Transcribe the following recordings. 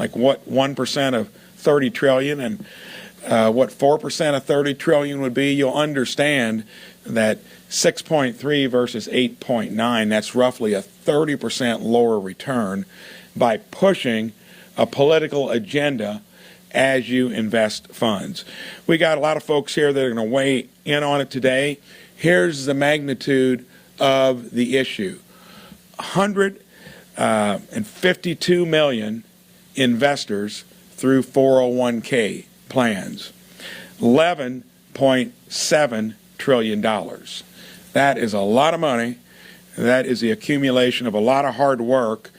like what 1% of 30 trillion and what 4% of 30 trillion would be, you'll understand that 6.3 versus 8.9, that's roughly a 30% lower return by pushing a political agenda as you invest funds. We got a lot of folks here that are going to weigh in on it today. Here's the magnitude of the issue. 152 million investors through 401k plans. $11.7 trillion. That is a lot of money. That is the accumulation of a lot of hard work.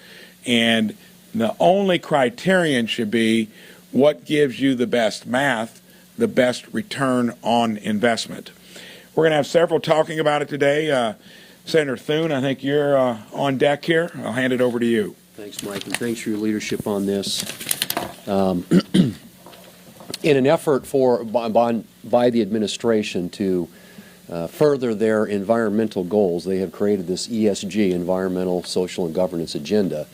And the only criterion should be what gives you the best math, the best return on investment. We're going to have several talking about it today. Senator Thune, I think you're on deck here. I'll hand it over to you. Thanks, Mike, and thanks for your leadership on this. In an effort by the administration to further their environmental goals, they have created this ESG, environmental, social, and governance agenda,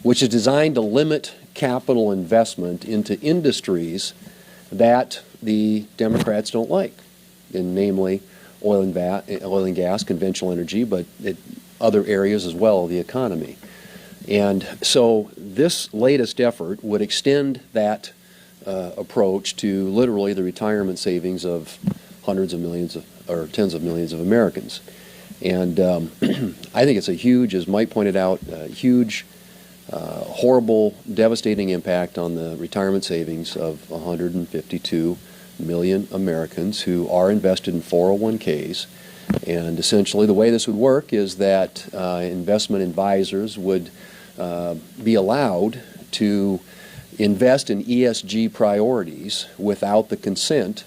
which is designed to limit capital investment into industries that the Democrats don't like, and namely oil and gas, conventional energy, but other areas as well of the economy. And so this latest effort would extend that approach to literally the retirement savings of hundreds of millions or tens of millions of Americans. And I think it's a huge, as Mike pointed out, huge, horrible, devastating impact on the retirement savings of 152 million Americans who are invested in 401ks. And essentially the way this would work is that investment advisors would be allowed to invest in ESG priorities without the consent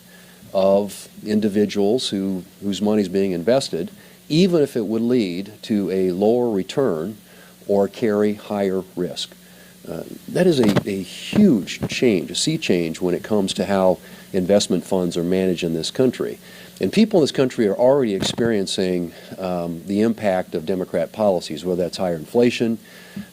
of individuals whose money is being invested, even if it would lead to a lower return or carry higher risk. That is a huge change, a sea change when it comes to how investment funds are managed in this country. And people in this country are already experiencing the impact of Democrat policies, whether that's higher inflation,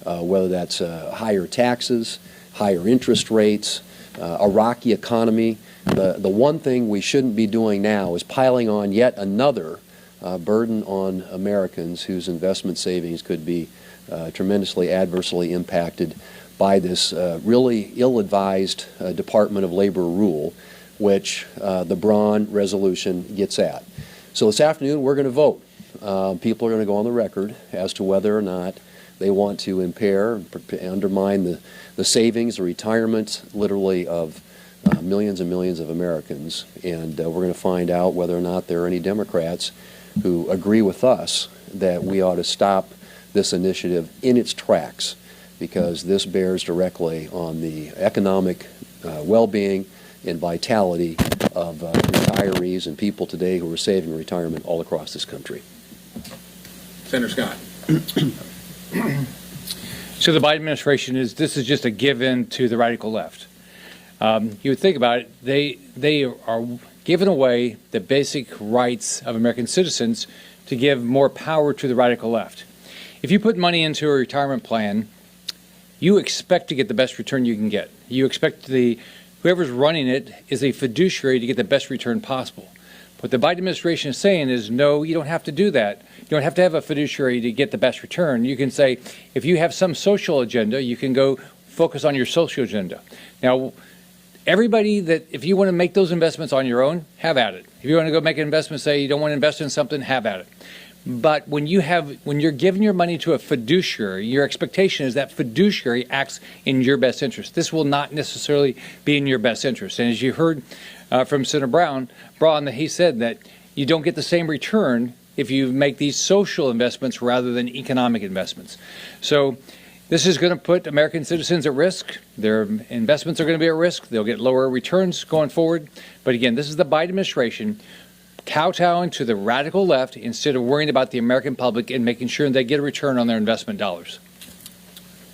whether that's higher taxes, higher interest rates, a rocky economy. The one thing we shouldn't be doing now is piling on yet another burden on Americans whose investment savings could be tremendously adversely impacted by this really ill-advised Department of Labor rule, which the Braun resolution gets at. So this afternoon we're going to vote. People are going to go on the record as to whether or not they want to impair and undermine the savings, the retirement, literally of millions and millions of Americans. And we're going to find out whether or not there are any Democrats who agree with us that we ought to stop this initiative in its tracks, because this bears directly on the economic well-being and vitality of retirees and people today who are saving retirement all across this country. Senator Scott. So the Biden administration this is just a give-in to the radical left. You would think about it, they are giving away the basic rights of American citizens to give more power to the radical left. If you put money into a retirement plan, you expect to get the best return you can get. You expect whoever's running it is a fiduciary to get the best return possible. What the Biden administration is saying is, no, you don't have to do that. You don't have to have a fiduciary to get the best return. You can say, if you have some social agenda, you can go focus on your social agenda. Now, everybody if you want to make those investments on your own, have at it. If you want to go make an investment, say you don't want to invest in something, have at it. But when you're giving your money to a fiduciary, your expectation is that fiduciary acts in your best interest. This will not necessarily be in your best interest. And as you heard from Senator Braun, that he said that you don't get the same return if you make these social investments rather than economic investments. So this is going to put American citizens at risk. Their investments are going to be at risk. They'll get lower returns going forward. But again, this is the Biden administration kowtowing to the radical left instead of worrying about the American public and making sure they get a return on their investment dollars.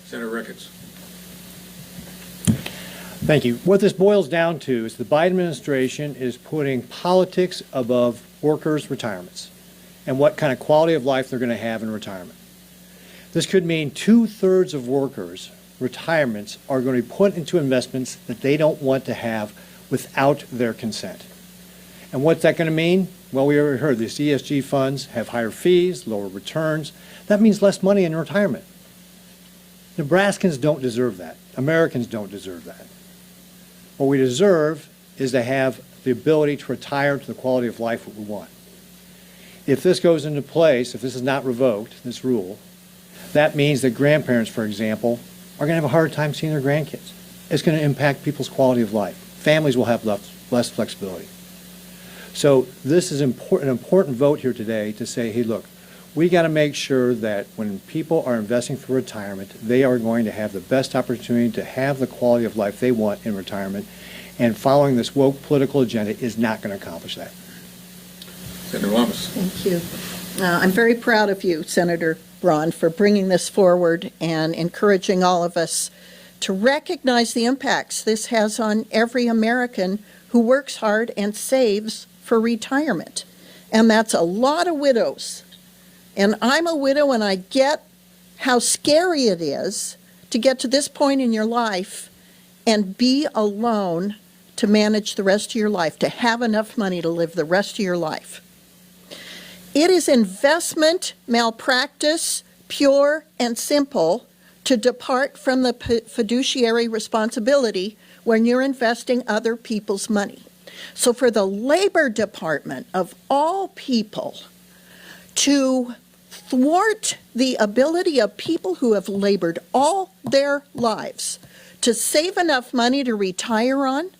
Senator Ricketts. Thank you. What this boils down to is the Biden administration is putting politics above workers' retirements and what kind of quality of life they're going to have in retirement. This could mean 2/3 of workers retirements are going to be put into investments that they don't want to have without their consent. And what's that going to mean? Well, we already heard these ESG funds have higher fees, lower returns. That means less money in retirement. Nebraskans don't deserve that. Americans don't deserve that. What we deserve is to have the ability to retire to the quality of life that we want. If this goes into place, if this is not revoked, this rule, that means that grandparents, for example, are going to have a hard time seeing their grandkids. It's going to impact people's quality of life. Families will have less flexibility. So this is an important vote here today to say, hey, look, we got to make sure that when people are investing for retirement, they are going to have the best opportunity to have the quality of life they want in retirement. And following this woke political agenda is not going to accomplish that. Senator Lummis. Thank you. I'm very proud of you, Senator Braun, for bringing this forward and encouraging all of us to recognize the impacts this has on every American who works hard and saves for retirement. And that's a lot of widows. And I'm a widow, and I get how scary it is to get to this point in your life and be alone to manage the rest of your life, to have enough money to live the rest of your life. It is investment malpractice, pure and simple, to depart from the fiduciary responsibility when you're investing other people's money. So for the Labor Department, of all people, to thwart the ability of people who have labored all their lives to save enough money to retire on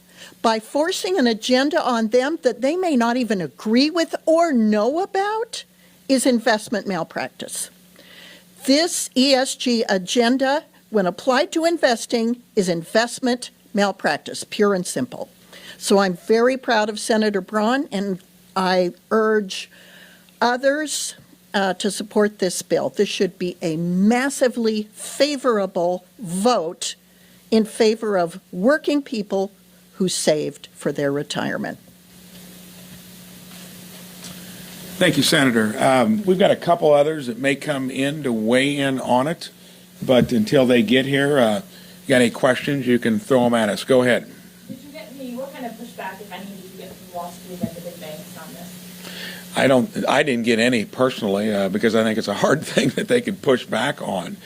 by forcing an agenda on them that they may not even agree with or know about is investment malpractice. This ESG agenda, when applied to investing, is investment malpractice, pure and simple. So I'm very proud of Senator Braun, and I urge others to support this bill. This should be a massively favorable vote in favor of working people who saved for their retirement. Thank you, Senator. We've got a couple others that may come in to weigh in on it, but until they get here, you got any questions, you can throw them at us. Go ahead. Did you get any, what kind of pushback, if any, did you get from Wall Street and the big banks on this? I didn't get any personally because I think it's a hard thing that they could push back on.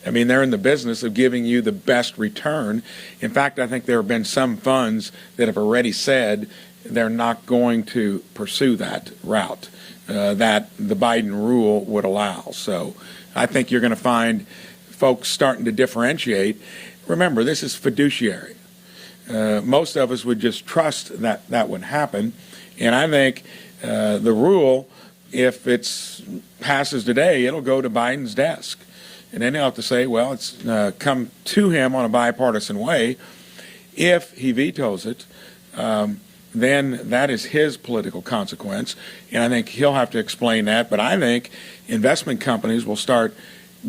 I mean, they're in the business of giving you the best return. In fact, I think there have been some funds that have already said they're not going to pursue that route that the Biden rule would allow. So I think you're going to find folks starting to differentiate. Remember, this is fiduciary. Most of us would just trust that that would happen. And I think the rule, if it passes today, it'll go to Biden's desk. And then he'll have to say, well, it's come to him on a bipartisan way. If he vetoes it, then that is his political consequence. And I think he'll have to explain that. But I think investment companies will start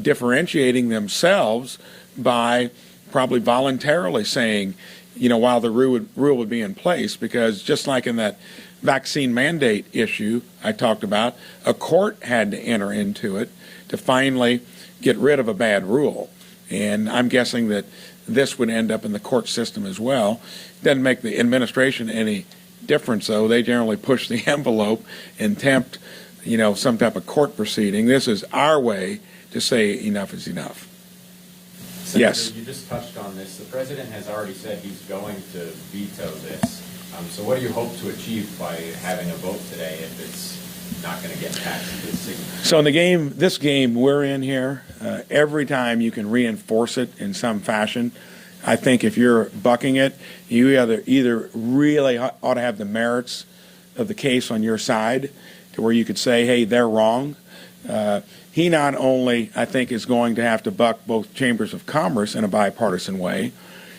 differentiating themselves by probably voluntarily saying, you know, while the rule would be in place, because just like in that vaccine mandate issue I talked about, a court had to enter into it to finally get rid of a bad rule. And I'm guessing that this would end up in the court system as well. Doesn't make the administration any difference, though. They generally push the envelope and tempt, you know, some type of court proceeding. This is our way to say enough is enough. Senator, Yes. You just touched on this. The president has already said he's going to veto this. So what do you hope to achieve by having a vote today if it's not going to get past this signature? So in this game we're in here, every time you can reinforce it in some fashion. I think if you're bucking it, you either really ought to have the merits of the case on your side to where you could say, hey, they're wrong. He not only, I think, is going to have to buck both chambers of commerce in a bipartisan way,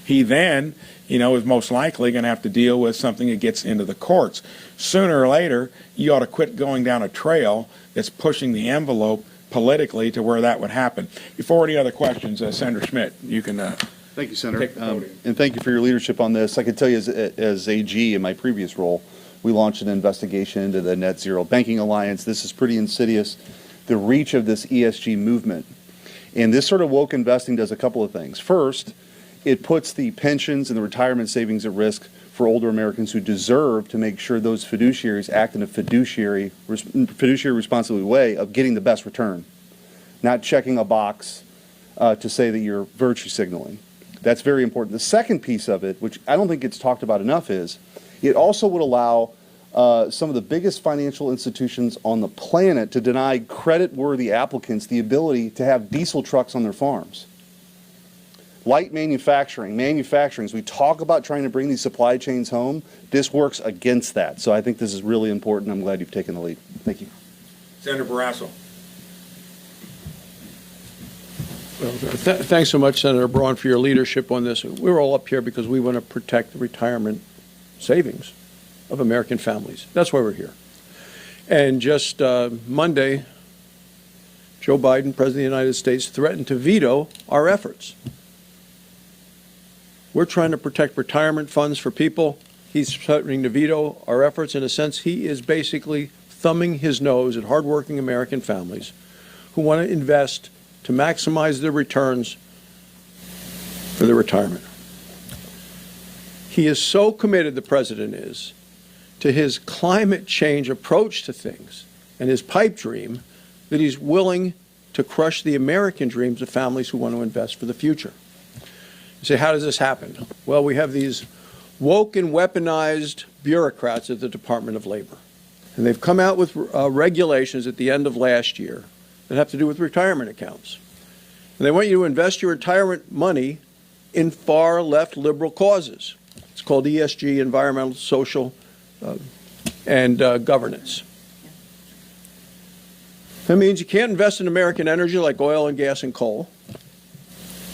he then, you know, is most likely going to have to deal with something that gets into the courts. Sooner or later, you ought to quit going down a trail that's pushing the envelope politically to where that would happen. Before any other questions, Senator Schmidt, you can Thank you, Senator. take the podium. And thank you for your leadership on this. I can tell you as AG in my previous role, we launched an investigation into the Net Zero Banking Alliance. This is pretty insidious, the reach of this ESG movement. And this sort of woke investing does a couple of things. First, it puts the pensions and the retirement savings at risk for older Americans who deserve to make sure those fiduciaries act in a fiduciary responsibility way of getting the best return, not checking a box to say that you're virtue signaling. That's very important. The second piece of it, which I don't think gets talked about enough, is it also would allow some of the biggest financial institutions on the planet to deny credit-worthy applicants the ability to have diesel trucks on their farms. Light manufacturing, as we talk about trying to bring these supply chains home, this works against that. So I think this is really important. I'm glad you've taken the lead. Thank you. Senator Barrasso. Well, thanks so much, Senator Braun, for your leadership on this. We're all up here because we want to protect the retirement savings of American families. That's why we're here. And just Monday, Joe Biden, President of the United States, threatened to veto our efforts. We're trying to protect retirement funds for people. He's threatening to veto our efforts. In a sense, he is basically thumbing his nose at hardworking American families who want to invest to maximize their returns for their retirement. He is so committed, the president is, to his climate change approach to things and his pipe dream that he's willing to crush the American dreams of families who want to invest for the future. You say, how does this happen? Well, we have these woke and weaponized bureaucrats at the Department of Labor. And they've come out with regulations at the end of last year that have to do with retirement accounts. And they want you to invest your retirement money in far left liberal causes. It's called ESG, environmental, social, and governance. That means you can't invest in American energy like oil and gas and coal,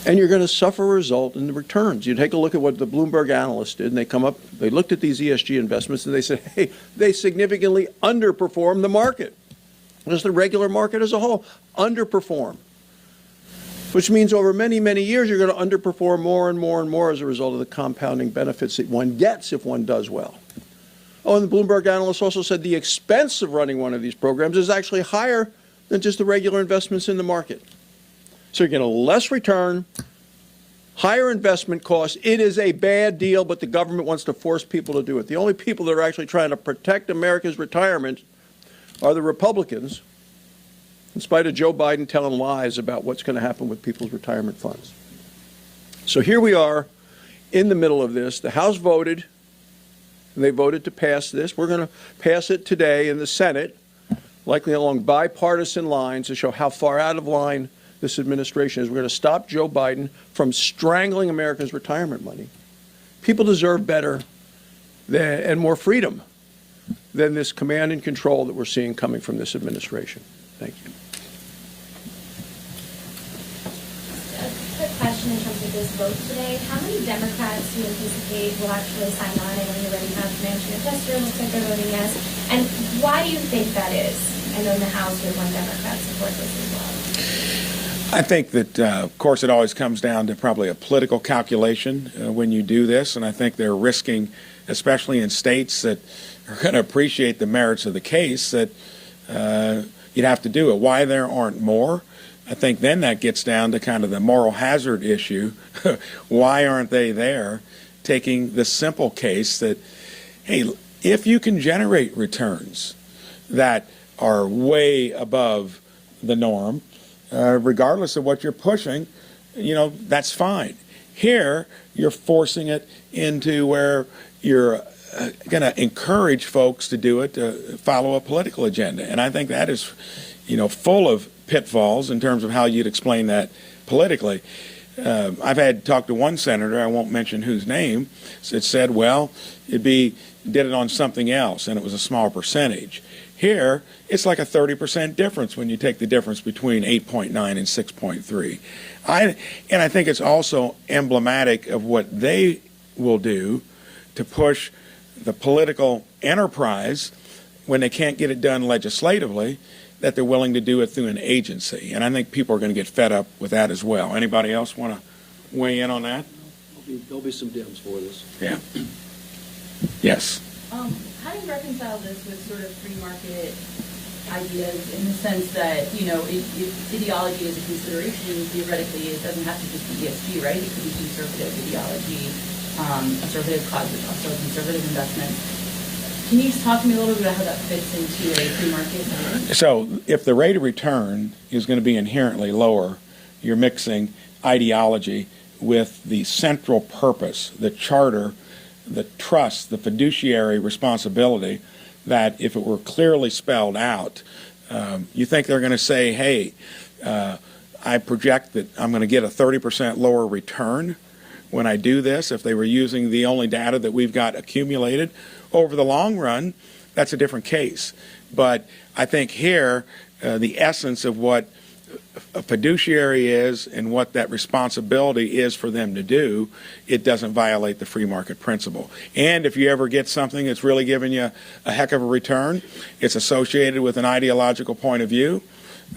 and you're going to suffer a result in the returns. You take a look at what the Bloomberg analysts did, and they looked at these ESG investments, and they said, hey, they significantly underperform the market. Just the regular market as a whole, underperform. Which means over many, many years, you're going to underperform more and more and more as a result of the compounding benefits that one gets if one does well. Oh, and the Bloomberg analysts also said the expense of running one of these programs is actually higher than just the regular investments in the market. So you're getting less return, higher investment costs. It is a bad deal, but the government wants to force people to do it. The only people that are actually trying to protect America's retirement are the Republicans, in spite of Joe Biden telling lies about what's going to happen with people's retirement funds. So here we are in the middle of this. The House voted, and they voted to pass this. We're going to pass it today in the Senate, likely along bipartisan lines to show how far out of line this administration is. We're going to stop Joe Biden from strangling America's retirement money. People deserve better and more freedom than this command and control that we're seeing coming from this administration. Thank you. A quick question in terms of this vote today. How many Democrats do you anticipate will actually sign on? I know you already have an answer to your question. Looks like they're voting yes. And why do you think that is? I know in the House we have one Democrat support this as well. I think that, of course, it always comes down to probably a political calculation when you do this, and I think they're risking, especially in states that are going to appreciate the merits of the case, that you'd have to do it. Why there aren't more? I think then that gets down to kind of the moral hazard issue. Why aren't they there taking the simple case that, hey, if you can generate returns that are way above the norm, regardless of what you're pushing, that's fine. Here, you're forcing it into where you're going to encourage folks to do it, to follow a political agenda. And I think that is, full of pitfalls in terms of how you'd explain that politically. I've had talked to one senator, I won't mention whose name, that said, well, did it on something else, and it was a small percentage. Here, it's like a 30% difference when you take the difference between 8.9 and 6.3. And I think it's also emblematic of what they will do to push the political enterprise when they can't get it done legislatively, that they're willing to do it through an agency. And I think people are going to get fed up with that as well. Anybody else want to weigh in on that? There'll be some Dems for this. Yeah. Yes. How do you reconcile this with sort of free market ideas in the sense that, you know, if ideology is a consideration, theoretically, it doesn't have to just be ESG, right? It could be conservative ideology, conservative causes, also conservative investments. Can you just talk to me a little bit about how that fits into a free market? So if the rate of return is going to be inherently lower, you're mixing ideology with the central purpose, the charter, the trust, the fiduciary responsibility, that if it were clearly spelled out, you think they're going to say, hey, I project that I'm going to get a 30% lower return when I do this, if they were using the only data that we've got accumulated. Over the long run, that's a different case. But I think here, the essence of what a fiduciary is and what that responsibility is for them to do, it doesn't violate the free market principle. And if you ever get something that's really giving you a heck of a return, it's associated with an ideological point of view,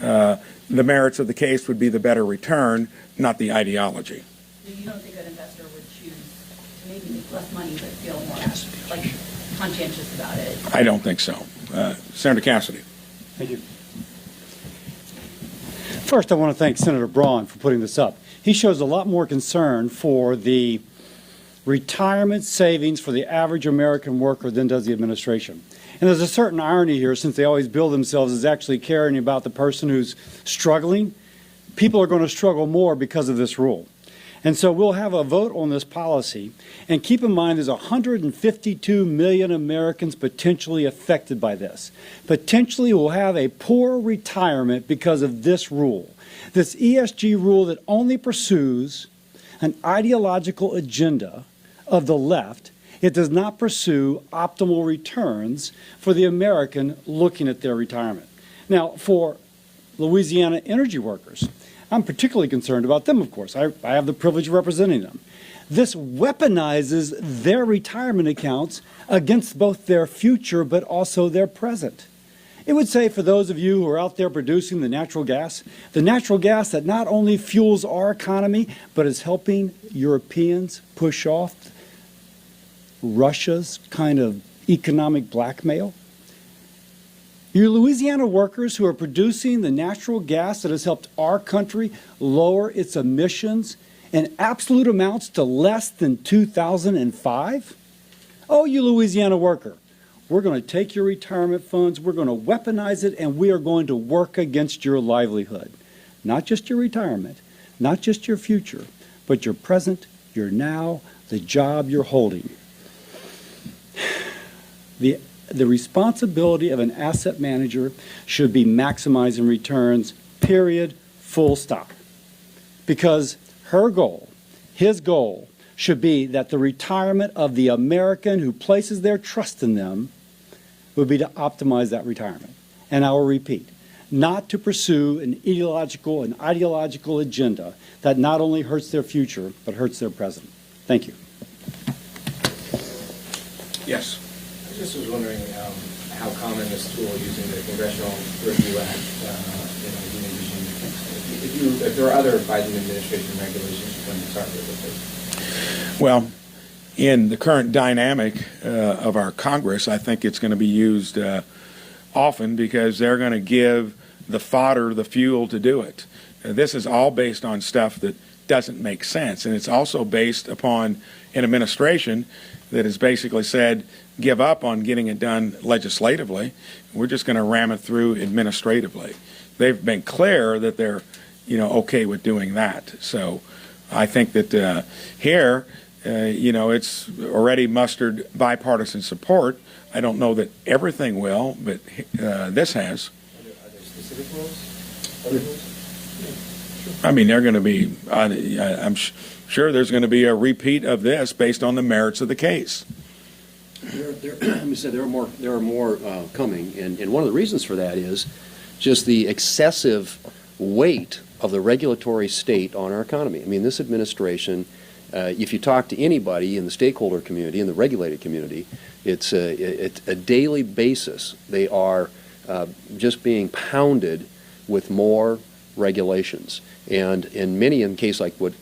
the merits of the case would be the better return, not the ideology. You don't think an investor would choose to maybe make less money but feel more like conscientious about it? I don't think so. Senator Cassidy. Thank you. First, I want to thank Senator Braun for putting this up. He shows a lot more concern for the retirement savings for the average American worker than does the administration. And there's a certain irony here, since they always bill themselves as actually caring about the person who's struggling. People are going to struggle more because of this rule. And so we'll have a vote on this policy. And keep in mind, there's 152 million Americans potentially affected by this. Potentially will have a poor retirement because of this rule. This ESG rule that only pursues an ideological agenda of the left. It does not pursue optimal returns for the American looking at their retirement. Now, for Louisiana energy workers, I'm particularly concerned about them, of course. I have the privilege of representing them. This weaponizes their retirement accounts against both their future but also their present. It would say, for those of you who are out there producing the natural gas that not only fuels our economy but is helping Europeans push off Russia's kind of economic blackmail. You Louisiana workers who are producing the natural gas that has helped our country lower its emissions in absolute amounts to less than 2005? Oh, you Louisiana worker, we're going to take your retirement funds, we're going to weaponize it, and we are going to work against your livelihood. Not just your retirement, not just your future, but your present, your now, the job you're holding. The responsibility of an asset manager should be maximizing returns, period, full stop. Because her goal, his goal, should be that the retirement of the American who places their trust in them would be to optimize that retirement. And I will repeat, not to pursue an ideological agenda that not only hurts their future, but hurts their present. Thank you. Yes. I just was wondering how common this tool using the Congressional Review Act, if there are other Biden administration regulations you're going to target with this. Well, in the current dynamic of our Congress, I think it's going to be used often because they're going to give the fodder the fuel to do it. This is all based on stuff that doesn't make sense, and it's also based upon an administration that has basically said, give up on getting it done legislatively. We're just going to ram it through administratively. They've been clear that they're, okay with doing that. So I think that here, it's already mustered bipartisan support. I don't know that everything will, but this has. Are there specific rules? Other rules? I mean, they're going to be, I'm sure there's going to be a repeat of this based on the merits of the case. Let me say there are more coming, and one of the reasons for that is just the excessive weight of the regulatory state on our economy. I mean, this administration, if you talk to anybody in the stakeholder community, in the regulated community, it's a daily basis. They are just being pounded with more regulations, and in case like what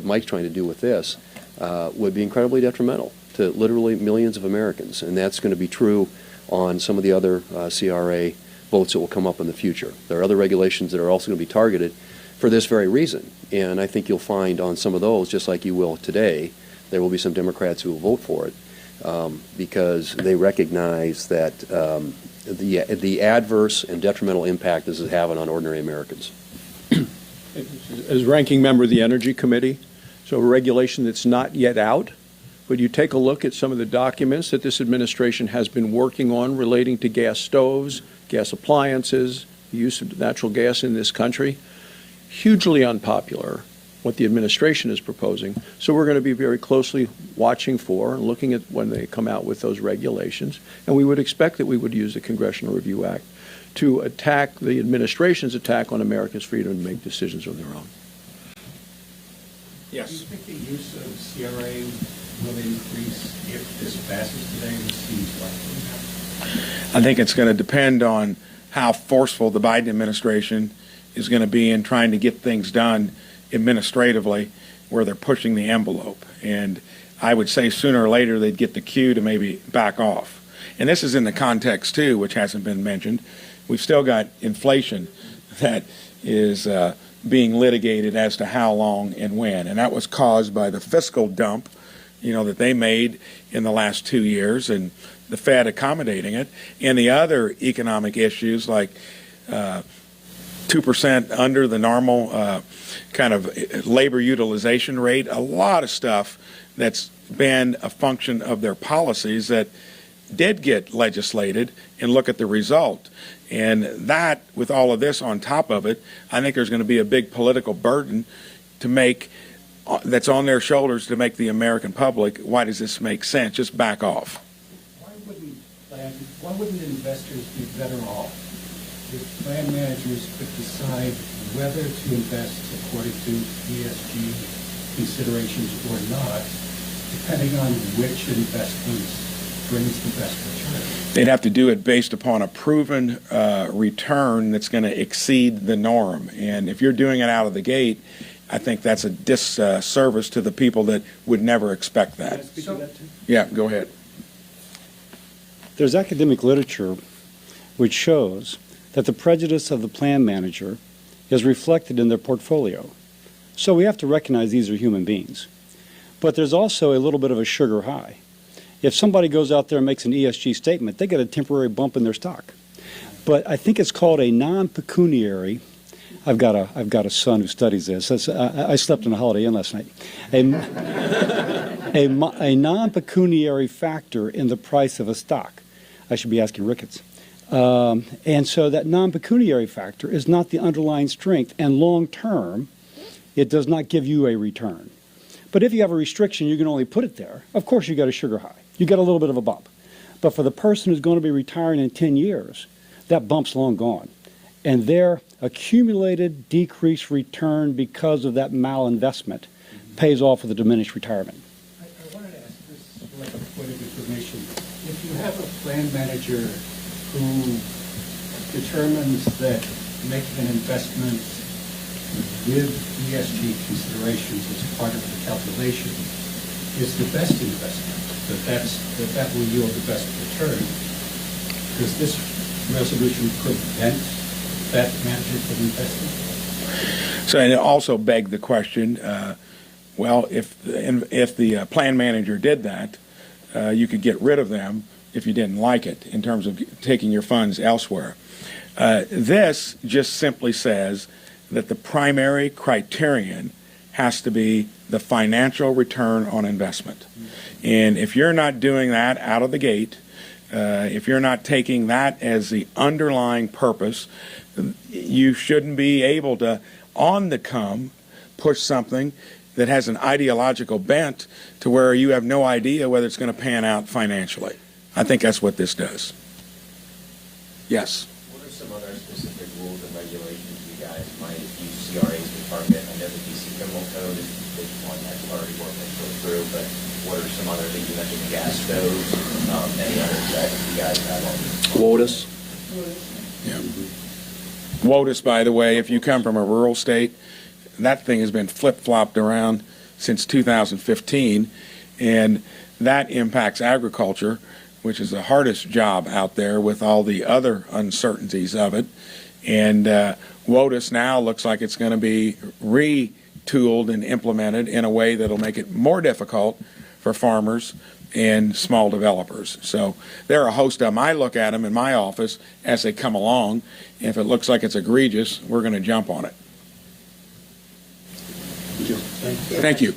Mike's trying to do with this, would be incredibly detrimental to literally millions of Americans, and that's going to be true on some of the other CRA votes that will come up in the future. There are other regulations that are also going to be targeted for this very reason. And I think you'll find on some of those, just like you will today, there will be some Democrats who will vote for it because they recognize that the adverse and detrimental impact this is having on ordinary Americans. As ranking member of the Energy Committee, so a regulation that's not yet out, but you take a look at some of the documents that this administration has been working on relating to gas stoves, gas appliances, the use of natural gas in this country, hugely unpopular what the administration is proposing. So we're going to be very closely watching for and looking at when they come out with those regulations. And we would expect that we would use the Congressional Review Act to attack the administration's attack on America's freedom to make decisions of their own. Yes. Do you think the use of CRA will increase if this passes today, which seems likely? I think it's going to depend on how forceful the Biden administration is going to be in trying to get things done administratively where they're pushing the envelope. And I would say sooner or later they'd get the cue to maybe back off. And this is in the context, too, which hasn't been mentioned. We've still got inflation that is being litigated as to how long and when. And that was caused by the fiscal dump, that they made in the last 2 years and the Fed accommodating it. And the other economic issues like 2% under the normal kind of labor utilization rate, a lot of stuff that's been a function of their policies that did get legislated, and look at the result. And that, with all of this on top of it, I think there's going to be a big political burden to make that's on their shoulders to make the American public, why does this make sense? Just back off. Why wouldn't investors be better off if plan managers could decide whether to invest according to ESG considerations or not, depending on which investments brings the best return? They'd have to do it based upon a proven return that's going to exceed the norm. And if you're doing it out of the gate, I think that's a disservice to the people that would never expect that. Yeah, go ahead. There's academic literature which shows that the prejudice of the plan manager is reflected in their portfolio. So we have to recognize these are human beings. But there's also a little bit of a sugar high. If somebody goes out there and makes an ESG statement, they get a temporary bump in their stock. But I think it's called a non-pecuniary. I've got a son who studies this. I slept in a Holiday Inn last night. A non-pecuniary factor in the price of a stock. I should be asking Ricketts. And so that non-pecuniary factor is not the underlying strength, and long term, it does not give you a return. But if you have a restriction, you can only put it there. Of course, you got a sugar high. You got a little bit of a bump. But for the person who's going to be retiring in 10 years, that bump's long gone. And their accumulated decreased return because of that malinvestment pays off with a diminished retirement. I wanted to ask this like a point of information. If you have a plan manager who determines that making an investment with ESG considerations as part of the calculation is the best investment, that will yield the best return, does this resolution prevent that manager from investing? So, and it also begged the question, well, if the plan manager did that, you could get rid of them if you didn't like it in terms of taking your funds elsewhere. This just simply says that the primary criterion has to be the financial return on investment. And if you're not doing that out of the gate, if you're not taking that as the underlying purpose, you shouldn't be able to, on the come, push something that has an ideological bent to where you have no idea whether it's going to pan out financially. I think that's what this does. Yes? What are some other specific rules and regulations you guys might use CRAs to target? I know the DC Criminal Code is the one that's already working its way through, but what are some other things you mentioned? The gas stoves, any others that you guys have on? WOTUS. Yeah. WOTUS, by the way, if you come from a rural state, that thing has been flip-flopped around since 2015, and that impacts agriculture which is the hardest job out there with all the other uncertainties of it. And WOTUS now looks like it's going to be retooled and implemented in a way that'll make it more difficult for farmers and small developers. So there are a host of them. I look at them in my office as they come along. If it looks like it's egregious, we're going to jump on it. Thank you. Thank you.